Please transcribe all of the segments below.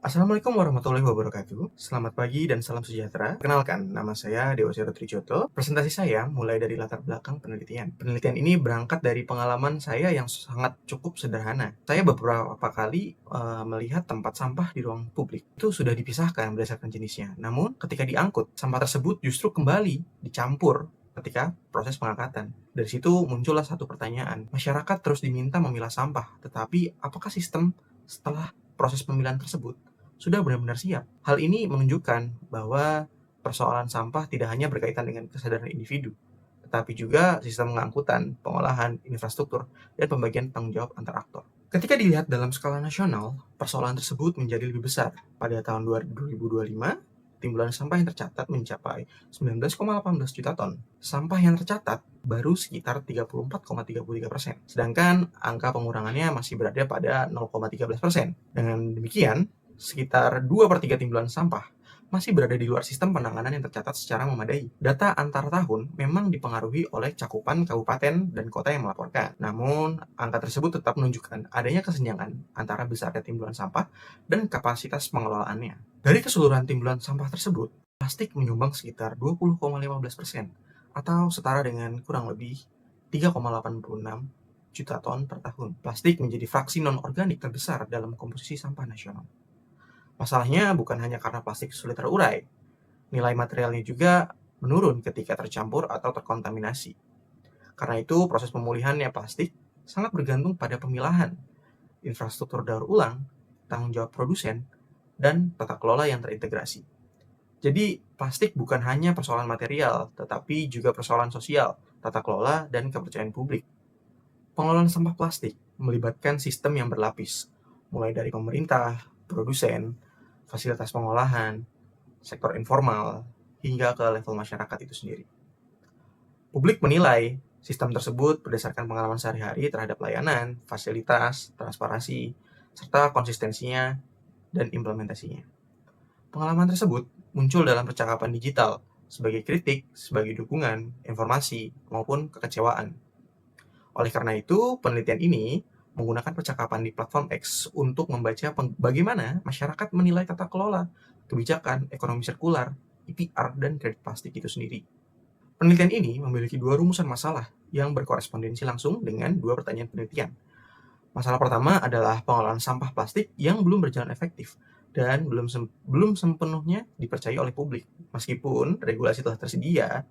Assalamualaikum warahmatullahi wabarakatuh. Selamat pagi dan salam sejahtera. Perkenalkan, nama saya Dewa Sero Trijoto. Presentasi saya mulai dari latar belakang penelitian. Penelitian ini berangkat dari pengalaman saya yang sangat cukup sederhana. Saya beberapa kali melihat tempat sampah di ruang publik itu sudah dipisahkan berdasarkan jenisnya. Namun, ketika diangkut, sampah tersebut justru kembali dicampur ketika proses pengangkatan. Dari situ muncullah satu pertanyaan. Masyarakat terus diminta memilah sampah, tetapi apakah sistem setelah proses pemilahan tersebut sudah benar-benar siap? Hal ini menunjukkan bahwa persoalan sampah tidak hanya berkaitan dengan kesadaran individu, tetapi juga sistem pengangkutan, pengolahan, infrastruktur, dan pembagian tanggung jawab antar aktor. Ketika dilihat dalam skala nasional, persoalan tersebut menjadi lebih besar. Pada tahun 2025, timbulan sampah yang tercatat mencapai 19,18 juta ton. Sampah yang tercatat baru sekitar 34,33%. Sedangkan angka pengurangannya masih berada pada 0,13%. Dengan demikian, sekitar 2/3 timbulan sampah masih berada di luar sistem penanganan yang tercatat secara memadai. Data antar tahun memang dipengaruhi oleh cakupan kabupaten dan kota yang melaporkan. Namun, angka tersebut tetap menunjukkan adanya kesenjangan antara besarnya timbulan sampah dan kapasitas pengelolaannya. Dari keseluruhan timbulan sampah tersebut, plastik menyumbang sekitar 20,15% atau setara dengan kurang lebih 3,86 juta ton per tahun. Plastik menjadi fraksi non-organik terbesar dalam komposisi sampah nasional. Masalahnya bukan hanya karena plastik sulit terurai, nilai materialnya juga menurun ketika tercampur atau terkontaminasi. Karena itu, proses pemulihannya plastik sangat bergantung pada pemilahan, infrastruktur daur ulang, tanggung jawab produsen, dan tata kelola yang terintegrasi. Jadi, plastik bukan hanya persoalan material, tetapi juga persoalan sosial, tata kelola, dan kepercayaan publik. Pengelolaan sampah plastik melibatkan sistem yang berlapis, mulai dari pemerintah, produsen, fasilitas pengolahan, sektor informal, hingga ke level masyarakat itu sendiri. Publik menilai sistem tersebut berdasarkan pengalaman sehari-hari terhadap layanan, fasilitas, transparansi, serta konsistensinya dan implementasinya. Pengalaman tersebut muncul dalam percakapan digital sebagai kritik, sebagai dukungan, informasi, maupun kekecewaan. Oleh karena itu, penelitian ini menggunakan percakapan di platform X untuk membaca bagaimana masyarakat menilai tata kelola, kebijakan, ekonomi sirkular, IPR, dan kredit plastik itu sendiri. Penelitian ini memiliki dua rumusan masalah yang berkorespondensi langsung dengan dua pertanyaan penelitian. Masalah pertama adalah pengelolaan sampah plastik yang belum berjalan efektif dan belum sepenuhnya dipercayai oleh publik. Meskipun regulasi telah tersedia,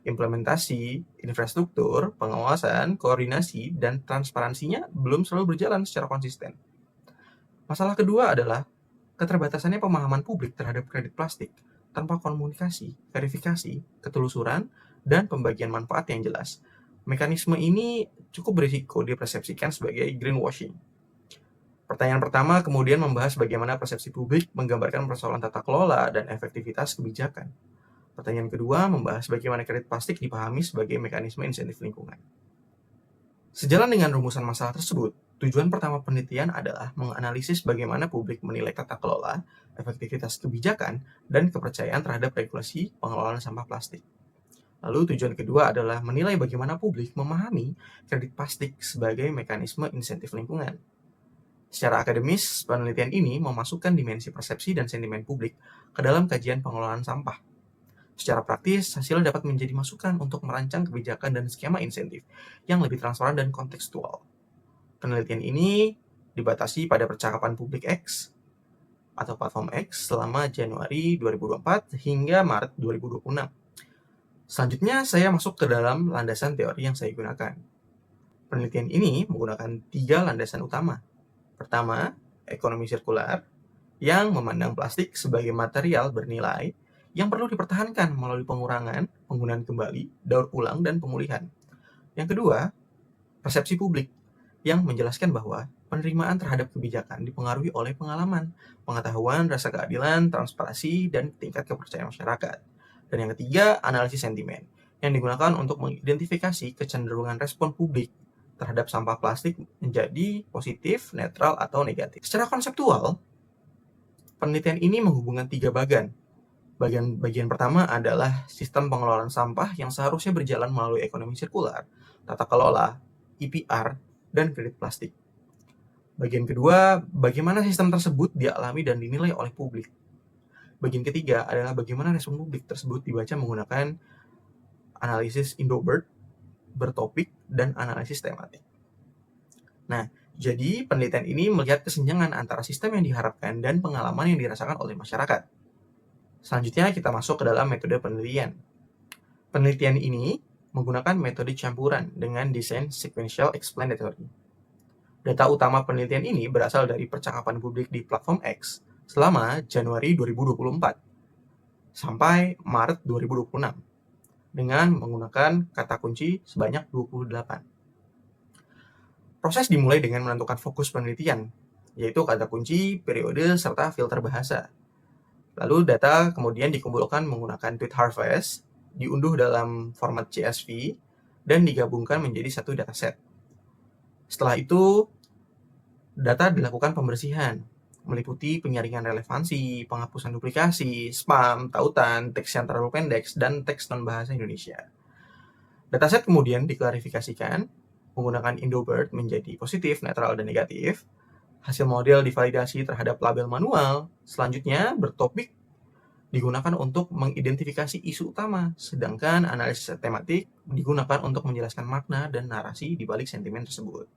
implementasi, infrastruktur, pengawasan, koordinasi, dan transparansinya belum selalu berjalan secara konsisten. Masalah kedua adalah keterbatasannya pemahaman publik terhadap kredit plastik tanpa komunikasi, verifikasi, ketelusuran, dan pembagian manfaat yang jelas. Mekanisme ini cukup berisiko dipersepsikan sebagai greenwashing. Pertanyaan pertama kemudian membahas bagaimana persepsi publik menggambarkan persoalan tata kelola dan efektivitas kebijakan. Pertanyaan kedua membahas bagaimana kredit plastik dipahami sebagai mekanisme insentif lingkungan. Sejalan dengan rumusan masalah tersebut, tujuan pertama penelitian adalah menganalisis bagaimana publik menilai tata kelola, efektivitas kebijakan, dan kepercayaan terhadap regulasi pengelolaan sampah plastik. Lalu tujuan kedua adalah menilai bagaimana publik memahami kredit plastik sebagai mekanisme insentif lingkungan. Secara akademis, penelitian ini memasukkan dimensi persepsi dan sentimen publik ke dalam kajian pengelolaan sampah. Secara praktis, hasilnya dapat menjadi masukan untuk merancang kebijakan dan skema insentif yang lebih transparan dan kontekstual. Penelitian ini dibatasi pada percakapan publik X atau platform X selama Januari 2024 hingga Maret 2026. Selanjutnya, saya masuk ke dalam landasan teori yang saya gunakan. Penelitian ini menggunakan 3 landasan utama. Pertama, ekonomi sirkular, yang memandang plastik sebagai material bernilai yang perlu dipertahankan melalui pengurangan, penggunaan kembali, daur ulang, dan pemulihan. Yang kedua, persepsi publik, yang menjelaskan bahwa penerimaan terhadap kebijakan dipengaruhi oleh pengalaman, pengetahuan, rasa keadilan, transparansi, dan tingkat kepercayaan masyarakat. Dan yang ketiga, analisis sentimen, yang digunakan untuk mengidentifikasi kecenderungan respon publik terhadap sampah plastik menjadi positif, netral, atau negatif. Secara konseptual, penelitian ini menghubungkan 3 bagian. Bagian pertama adalah sistem pengelolaan sampah yang seharusnya berjalan melalui ekonomi sirkular, tata kelola, IPR, dan kredit plastik. Bagian kedua, bagaimana sistem tersebut dialami dan dinilai oleh publik. Bagian ketiga adalah bagaimana respon publik tersebut dibaca menggunakan analisis Indobert, bertopik, dan analisis tematik. Nah, jadi penelitian ini melihat kesenjangan antara sistem yang diharapkan dan pengalaman yang dirasakan oleh masyarakat. Selanjutnya kita masuk ke dalam metode penelitian. Penelitian ini menggunakan metode campuran dengan desain sequential explanatory. Data utama penelitian ini berasal dari percakapan publik di platform X selama Januari 2024 sampai Maret 2026 dengan menggunakan kata kunci sebanyak 28. Proses dimulai dengan menentukan fokus penelitian, yaitu kata kunci, periode, serta filter bahasa. Lalu data kemudian dikumpulkan menggunakan tweet harvest, diunduh dalam format CSV, dan digabungkan menjadi satu dataset. Setelah itu, data dilakukan pembersihan, meliputi penyaringan relevansi, penghapusan duplikasi, spam, tautan, teks yang terlalu pendek, dan teks non-bahasa Indonesia. Dataset kemudian diklarifikasikan menggunakan Indobert menjadi positif, netral, dan negatif. Hasil model divalidasi terhadap label manual. Selanjutnya, bertopik digunakan untuk mengidentifikasi isu utama, sedangkan analisis tematik digunakan untuk menjelaskan makna dan narasi di balik sentimen tersebut.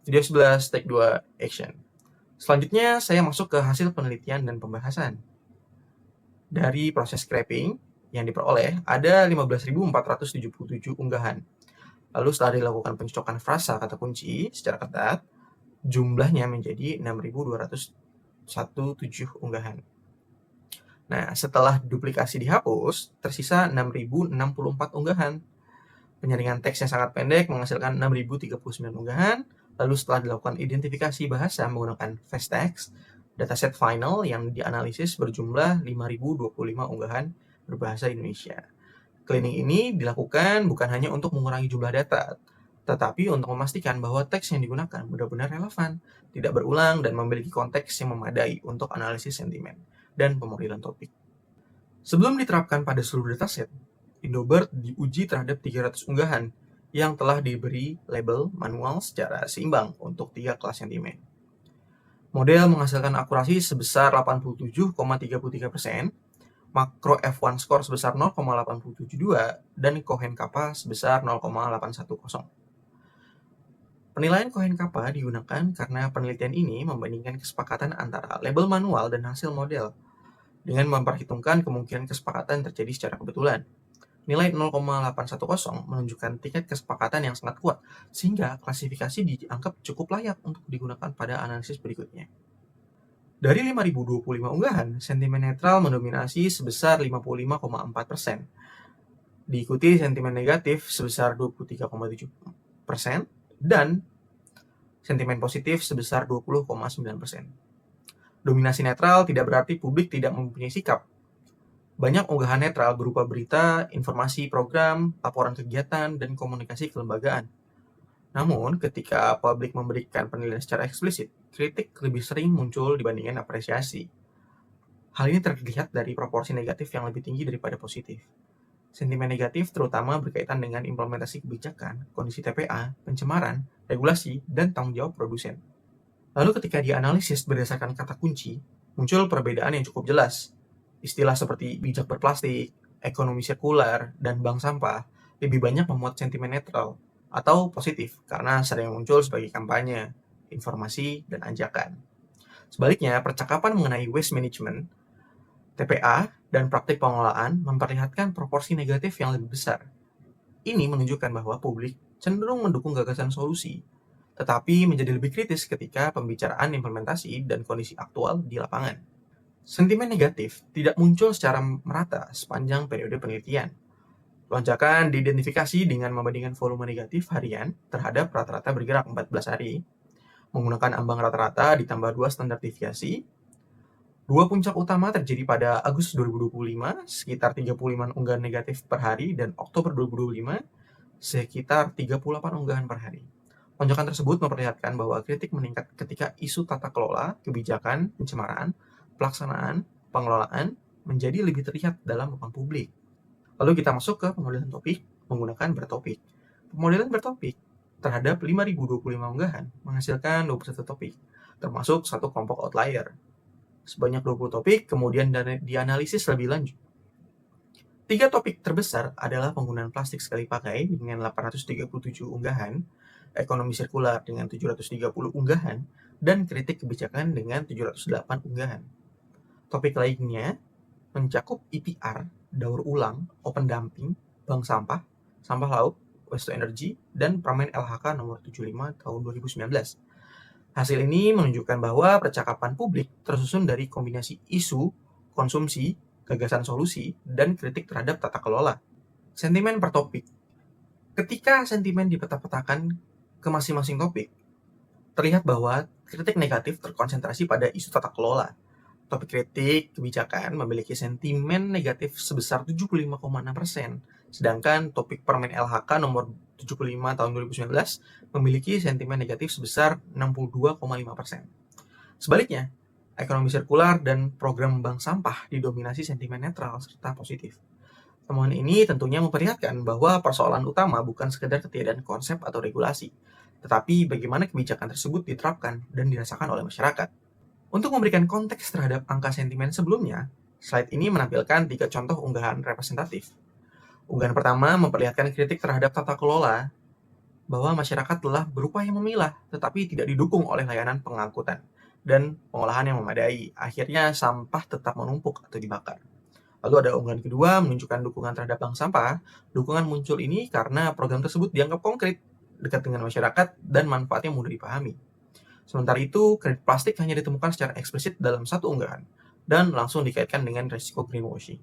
Video 11, take 2, action. Selanjutnya, saya masuk ke hasil penelitian dan pembahasan. Dari proses scraping yang diperoleh, ada 15.477 unggahan. Lalu setelah dilakukan pencocokan frasa kata kunci secara ketat, jumlahnya menjadi 6.217 unggahan. Nah, setelah duplikasi dihapus, tersisa 6.064 unggahan. Penyaringan teks yang sangat pendek menghasilkan 6.039 unggahan. Lalu setelah dilakukan identifikasi bahasa menggunakan fast text, dataset final yang dianalisis berjumlah 5.025 unggahan berbahasa Indonesia. Cleaning ini dilakukan bukan hanya untuk mengurangi jumlah data, tetapi untuk memastikan bahwa teks yang digunakan benar-benar relevan, tidak berulang, dan memiliki konteks yang memadai untuk analisis sentimen dan pemodelan topik. Sebelum diterapkan pada seluruh dataset, Indobert diuji terhadap 300 unggahan yang telah diberi label manual secara seimbang untuk 3 kelas sentimen. Model menghasilkan akurasi sebesar 87,33%, makro F1 score sebesar 0,872, dan Cohen kappa sebesar 0,810. Penilaian Cohen kappa digunakan karena penelitian ini membandingkan kesepakatan antara label manual dan hasil model, dengan memperhitungkan kemungkinan kesepakatan terjadi secara kebetulan. Nilai 0,810 menunjukkan tingkat kesepakatan yang sangat kuat, sehingga klasifikasi dianggap cukup layak untuk digunakan pada analisis berikutnya. Dari 5.025 unggahan, sentimen netral mendominasi sebesar 55,4%, diikuti sentimen negatif sebesar 23,7%, dan sentimen positif sebesar 20,9%. Dominasi netral tidak berarti publik tidak mempunyai sikap. Banyak unggahan netral berupa berita, informasi program, laporan kegiatan, dan komunikasi kelembagaan. Namun, ketika publik memberikan penilaian secara eksplisit, kritik lebih sering muncul dibandingkan apresiasi. Hal ini terlihat dari proporsi negatif yang lebih tinggi daripada positif. Sentimen negatif terutama berkaitan dengan implementasi kebijakan, kondisi TPA, pencemaran, regulasi, dan tanggung jawab produsen. Lalu ketika dianalisis berdasarkan kata kunci, muncul perbedaan yang cukup jelas. Istilah seperti bijak berplastik, ekonomi sirkular, dan bank sampah lebih banyak memuat sentimen netral atau positif karena sering muncul sebagai kampanye, informasi, dan ajakan. Sebaliknya, percakapan mengenai waste management, TPA, dan praktik pengelolaan memperlihatkan proporsi negatif yang lebih besar. Ini menunjukkan bahwa publik cenderung mendukung gagasan solusi, tetapi menjadi lebih kritis ketika pembicaraan implementasi dan kondisi aktual di lapangan. Sentimen negatif tidak muncul secara merata sepanjang periode penelitian. Lonjakan diidentifikasi dengan membandingkan volume negatif harian terhadap rata-rata bergerak 14 hari, menggunakan ambang rata-rata ditambah 2 standar deviasi. Dua puncak utama terjadi pada Agustus 2025, sekitar 35 unggahan negatif per hari, dan Oktober 2025, sekitar 38 unggahan per hari. Lonjakan tersebut memperlihatkan bahwa kritik meningkat ketika isu tata kelola, kebijakan, pencemaran, pelaksanaan, pengelolaan menjadi lebih terlihat dalam ruang publik. Lalu kita masuk ke pemodelan topik menggunakan bertopik. Pemodelan bertopik terhadap 5.025 unggahan menghasilkan 21 topik, termasuk satu kelompok outlier. Sebanyak 20 topik kemudian dianalisis lebih lanjut. 3 topik terbesar adalah penggunaan plastik sekali pakai dengan 837 unggahan, ekonomi sirkular dengan 730 unggahan, dan kritik kebijakan dengan 708 unggahan. Topik lainnya mencakup EPR, daur ulang, open dumping, bank sampah, sampah laut, waste to energy, dan Permen LHK nomor 75 tahun 2019. Hasil ini menunjukkan bahwa percakapan publik tersusun dari kombinasi isu, konsumsi, gagasan solusi, dan kritik terhadap tata kelola. Sentimen per topik. Ketika sentimen dipeta-petakan ke masing-masing topik, terlihat bahwa kritik negatif terkonsentrasi pada isu tata kelola. Topik kritik kebijakan memiliki sentimen negatif sebesar 75,6%, sedangkan topik Permen LHK nomor 75 tahun 2019 memiliki sentimen negatif sebesar 62,5%. Sebaliknya, ekonomi sirkular dan program bank sampah didominasi sentimen netral serta positif. Temuan ini tentunya memperlihatkan bahwa persoalan utama bukan sekedar ketiadaan konsep atau regulasi, tetapi bagaimana kebijakan tersebut diterapkan dan dirasakan oleh masyarakat. Untuk memberikan konteks terhadap angka sentimen sebelumnya, slide ini menampilkan 3 contoh unggahan representatif. Unggahan pertama memperlihatkan kritik terhadap tata kelola, bahwa masyarakat telah berupaya memilah, tetapi tidak didukung oleh layanan pengangkutan dan pengolahan yang memadai. Akhirnya sampah tetap menumpuk atau dibakar. Lalu ada unggahan kedua menunjukkan dukungan terhadap bank sampah. Dukungan muncul ini karena program tersebut dianggap konkret, dekat dengan masyarakat, dan manfaatnya mudah dipahami. Sementara itu, kredit plastik hanya ditemukan secara eksplisit dalam satu unggahan, dan langsung dikaitkan dengan risiko greenwashing.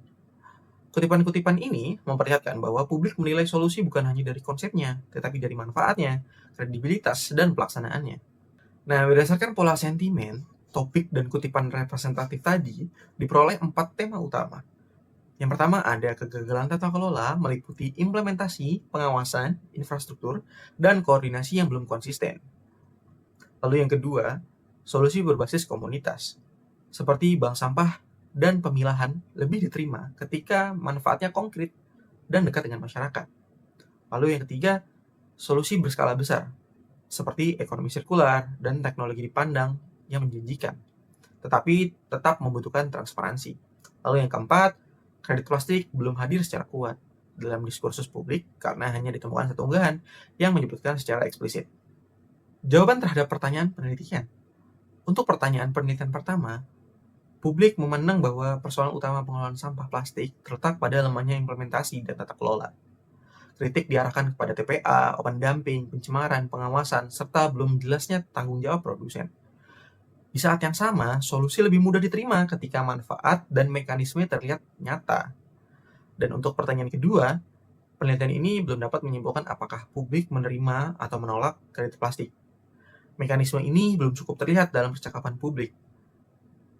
Kutipan-kutipan ini memperlihatkan bahwa publik menilai solusi bukan hanya dari konsepnya, tetapi dari manfaatnya, kredibilitas, dan pelaksanaannya. Nah, berdasarkan pola sentimen, topik dan kutipan representatif tadi diperoleh 4 tema utama. Yang pertama ada kegagalan tata kelola meliputi implementasi, pengawasan, infrastruktur, dan koordinasi yang belum konsisten. Lalu yang kedua, solusi berbasis komunitas, seperti bank sampah dan pemilahan lebih diterima ketika manfaatnya konkret dan dekat dengan masyarakat. Lalu yang ketiga, solusi berskala besar, seperti ekonomi sirkular dan teknologi dipandang yang menjanjikan, tetapi tetap membutuhkan transparansi. Lalu yang keempat, kredit plastik belum hadir secara kuat dalam diskursus publik karena hanya ditemukan satu unggahan yang menyebutkan secara eksplisit. Jawaban terhadap pertanyaan penelitian. Untuk pertanyaan penelitian pertama, publik memandang bahwa persoalan utama pengelolaan sampah plastik terletak pada lemahnya implementasi dan tata kelola. Kritik diarahkan kepada TPA, open dumping, pencemaran, pengawasan, serta belum jelasnya tanggung jawab produsen. Di saat yang sama, solusi lebih mudah diterima ketika manfaat dan mekanisme terlihat nyata. Dan untuk pertanyaan kedua, penelitian ini belum dapat menyimpulkan apakah publik menerima atau menolak kredit plastik. Mekanisme ini belum cukup terlihat dalam percakapan publik.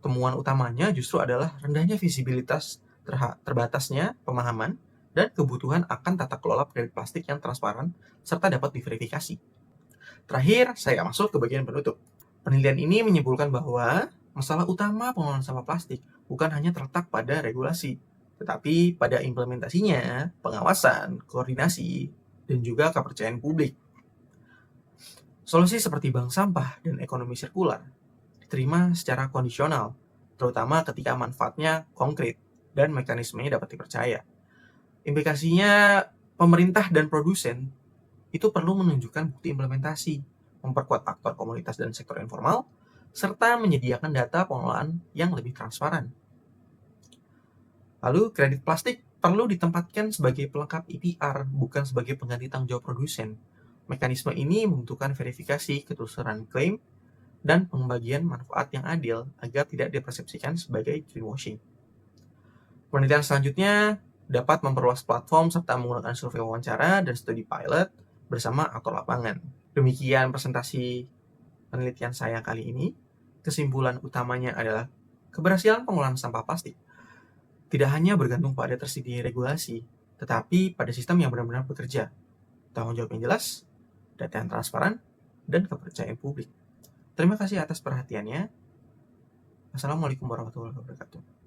Temuan utamanya justru adalah rendahnya visibilitas, terbatasnya pemahaman, dan kebutuhan akan tata kelola kredit plastik yang transparan serta dapat diverifikasi. Terakhir, saya masuk ke bagian penutup. Penelitian ini menyimpulkan bahwa masalah utama pengelolaan sampah plastik bukan hanya terletak pada regulasi, tetapi pada implementasinya, pengawasan, koordinasi, dan juga kepercayaan publik. Solusi seperti bank sampah dan ekonomi sirkular diterima secara kondisional, terutama ketika manfaatnya konkret dan mekanismenya dapat dipercaya. Implikasinya, pemerintah dan produsen itu perlu menunjukkan bukti implementasi, memperkuat aktor komunitas dan sektor informal, serta menyediakan data pengelolaan yang lebih transparan. Lalu, kredit plastik perlu ditempatkan sebagai pelengkap EPR, bukan sebagai pengganti tanggung jawab produsen. Mekanisme ini membutuhkan verifikasi ketelusuran klaim dan pembagian manfaat yang adil agar tidak dipersepsikan sebagai greenwashing. Penelitian selanjutnya dapat memperluas platform serta menggunakan survei wawancara dan studi pilot bersama aktor lapangan. Demikian presentasi penelitian saya kali ini. Kesimpulan utamanya adalah keberhasilan pengelolaan sampah plastik tidak hanya bergantung pada tersedia regulasi, tetapi pada sistem yang benar-benar bekerja, tanggung jawab yang jelas, data yang transparan, dan kepercayaan publik. Terima kasih atas perhatiannya. Assalamualaikum warahmatullahi wabarakatuh.